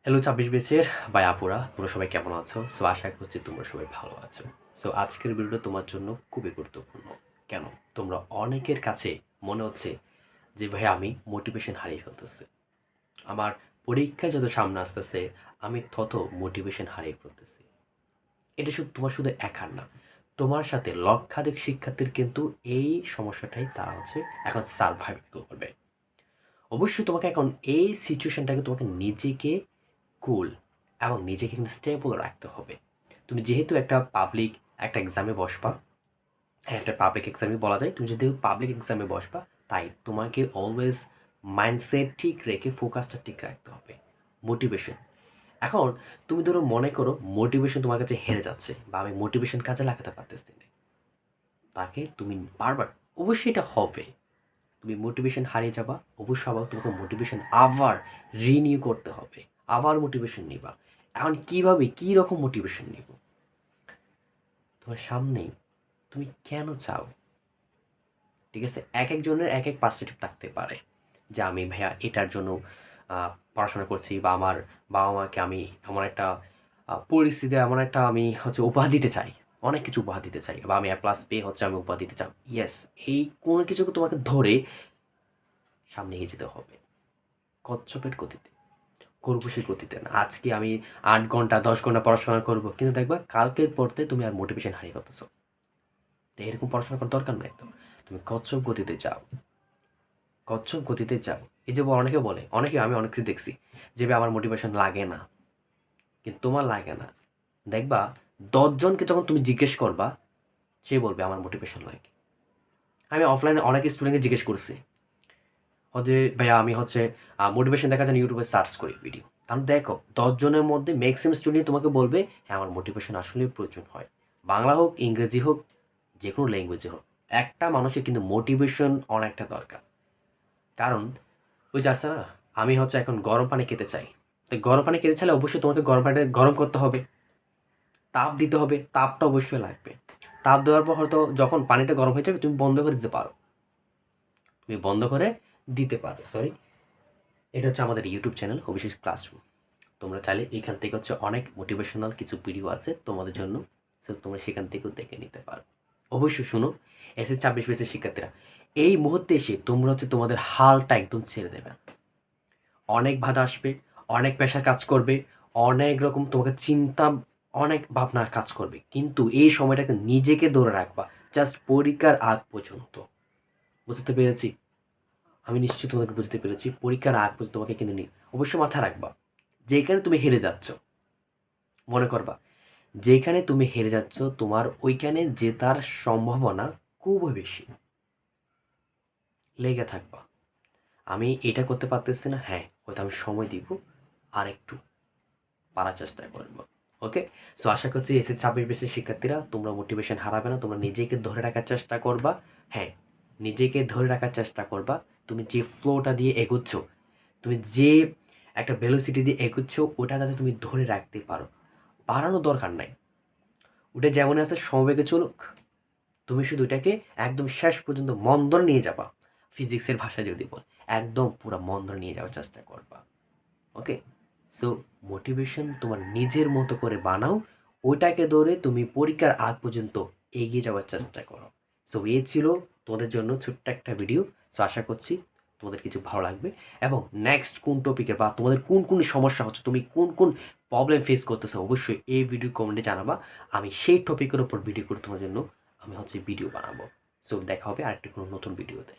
Hello ২৬ ব্যাচের ভাই আপুরা, তোমরা সবাই কেমন আছো? সো আশা করছি তোমরা সবাই ভালো আছো। সো আজকের ভিডিওটা তোমার জন্য খুবই গুরুত্বপূর্ণ। কেন? তোমরা অনেকের কাছে মনে হচ্ছে যে ভাই আমি মোটিভেশন হারিয়ে ফেলতেছি। আমার পরীক্ষা যত সামনে আসতেছে আমি তত মোটিভেশন হারিয়ে ফেলতেছি। এটা শুধু তোমার একার না। তোমার সাথে লক্ষাধিক শিক্ষার্থীর কিন্তু এই সমস্যাটাই তারা হচ্ছে এখন সারভাইভ করবে। অবশ্যই তোমাকে এখন এই সিচুয়েশনটাকে তোমাকে নিজেকে কুল এবং নিজেকে কিন্তু স্টেবল রাখতে হবে। তুমি যেহেতু একটা এক্সামে বসবা, হ্যাঁ, একটা পাবলিক এক্সামই বলা যায়। তুমি যেহেতু পাবলিক এক্সামে বসবা, তাই তোমাকে অলওয়েজ মাইন্ডসেট ঠিক রেখে ফোকাসটা ঠিক রাখতে হবে। মোটিভেশন। এখন তুমি ধরো মনে করো মোটিভেশন তোমার কাছে হেরে যাচ্ছে বা আমি মোটিভেশন কাজে লাগাতে পারতেছি না। তাকে তুমি বারবার অবশ্যই এটা হবে। তুমি মোটিভেশন হারিয়ে যাবা, অবশ্যই আবার তোমাকে মোটিভেশন আবার রিনিউ করতে হবে। আবার মোটিভেশন নিবা। এখন কীভাবে, কী রকম মোটিভেশন নিব? তোমার সামনেই তুমি কেন চাও? ঠিক আছে? একেকজনের একেক পার্সপেক্টিভ থাকতে পারে। যে আমি ভাইয়া এটার জন্য পড়াশোনা করছি বা আমার বাবা-মাকে আমি এমন একটা পরিস্থিতি এমন একটা আমি হচ্ছে উপহার দিতে চাই। অনেক কিছু উপহার দিতে চাই বা আমি A+ পেয়ে হচ্ছে আমি উপহার দিতে চাই। ইয়েস, এই কোনো কিছুকে তোমাকে ধরে সামনে এগিয়ে যেতে হবে। কচ্ছপের গতিতে, খরগোশের গতিতে না। আজকে আমি ৮ ঘন্টা ১০ ঘন্টা পড়াশোনা করব। কিন্তু দেখবা কালকের পড়তে তুমি আর মোটিভেশন হারিয়ে ফেলতেছো। তো এরকম পড়াশোনা করার দরকার নাই তো। তুমি কচ্ছপ গতিতে যাও, কচ্ছপ গতিতে যাও। এই যে অনেকে বলে, আমি অনেক কিছু দেখছি যে ভাই আমার মোটিভেশন লাগে না। কিন্তু তোমার লাগে না। দেখবা ১০ জনকে যখন তুমি জিজ্ঞেস করবা, সে বলবে আমার মোটিভেশন লাগে। আমি অফলাইনে অনেক স্টুডেন্টকে জিজ্ঞেস করছি। যে ভাইয়া আমি হচ্ছে মোটিভেশন দেখার জন্য ইউটিউবে সার্চ করি ভিডিও। তাহলে দেখো ১০ জনের মধ্যে ম্যাক্সিমাম স্টুডেন্ট তোমাকে বলবে হ্যাঁ আমার মোটিভেশন আসলেই প্রয়োজন হয়। বাংলা হোক, ইংরেজি হোক, যে কোনো ল্যাঙ্গুয়েজে হোক। একটা মানুষের কিন্তু মোটিভেশন অনেকটা দরকার। কারণ ওই যে আছে না, আমি হচ্ছে এখন গরম পানি খেতে চাই। তো গরম পানি খেতে চাইলে অবশ্যই তোমাকে গরম পানিটা গরম করতে হবে। তাপ দিতে হবে, তাপটা অবশ্যই লাগবে। তাপ দেওয়ার পর হয়তো যখন পানিটা গরম হয়ে যাবে তুমি বন্ধ করে দিতে পারো। তুমি বন্ধ করে দিতে পারো, সরি। এটা হচ্ছে আমাদের ইউটিউব চ্যানেল অভিষেক ক্লাসরুম। তোমরা চাইলে এখান থেকে হচ্ছে অনেক মোটিভেশনাল কিছু ভিডিও আছে তোমাদের জন্য। সো তোমরা সেখান থেকেও দেখে নিতে পারো। অবশ্যই শুনো, এসএসসি ২৬ ব্যাচের শিক্ষার্থীরা, এই মুহূর্তে এসে তোমরা হচ্ছে তোমাদের হালটা একদম ছেড়ে দেবে না। অনেক বাধা আসবে, অনেক প্রেশার কাজ করবে, অনেক রকম তোমাকে চিন্তা, অনেক ভাবনা কাজ করবে। কিন্তু এই সময়টাকে নিজেকে ধরে রাখবা জাস্ট পরীক্ষার আগ পর্যন্ত। বুঝতে পেরেছি? আমি নিশ্চয়ই তোমাদেরকে বুঝতে পেরেছি। পরীক্ষার আগ পর্যন্ত তোমাকে কিনে নিই। অবশ্যই মাথায় রাখবা, যেখানে তুমি হেরে যাচ্ছ, মনে করবা যেখানে তুমি হেরে যাচ্ছ তোমার ওইখানে জেতার সম্ভাবনা খুবই বেশি। লেগে থাকবা। আমি এটা করতে পারতেছি না, হ্যাঁ, হয়তো আমি সময় দিব, আর একটু পারার চেষ্টা করব। ওকে? সো আশা করছি এসএসসি ২৬ ব্যাচের শিক্ষার্থীরা তোমরা মোটিভেশন হারাবে না। তোমরা নিজেকে ধরে রাখার চেষ্টা করবা। হ্যাঁ, নিজেকে ধরে রাখার চেষ্টা করবা। তুমি যে ফ্লোটা দিয়ে এগোচ্ছ, তুমি যে একটা ভেলোসিটি দিয়ে এগোচ্ছ, ওটা যাতে তুমি ধরে রাখতে পারো। বাড়ানোর দরকার নাই। ওটা যেমন আছে সমবেগে চলুক। তুমি শুধু এটাকে একদম শেষ পর্যন্ত মন ধরে নিয়ে যাবা। ফিজিক্সের ভাষায় যদি বল, একদম পুরা মন ধরে নিয়ে যাওয়ার চেষ্টা করবা। ওকে? সো মোটিভেশন তোমার নিজের মতো করে বানাও। ওইটাকে ধরে তুমি পরীক্ষার আগ পর্যন্ত এগিয়ে যাওয়ার চেষ্টা করো। সো এই ছিল তোমাদের জন্য ছোট্ট একটা ভিডিও। সো আশা করছি তোমাদের কিছু ভালো লাগবে এবং নেক্সট কোন টপিকে বা তোমাদের কোন সমস্যা হচ্ছে, তুমি কোন প্রবলেম ফেস করতেছো, অবশ্যই এই ভিডিও কমেন্টে জানাবা। আমি সেই টপিকের উপর ভিডিও করে তোমার জন্য আমি হচ্ছে ভিডিও বানাবো। সো দেখা হবে আরেকটি কোনো নতুন ভিডিওতে।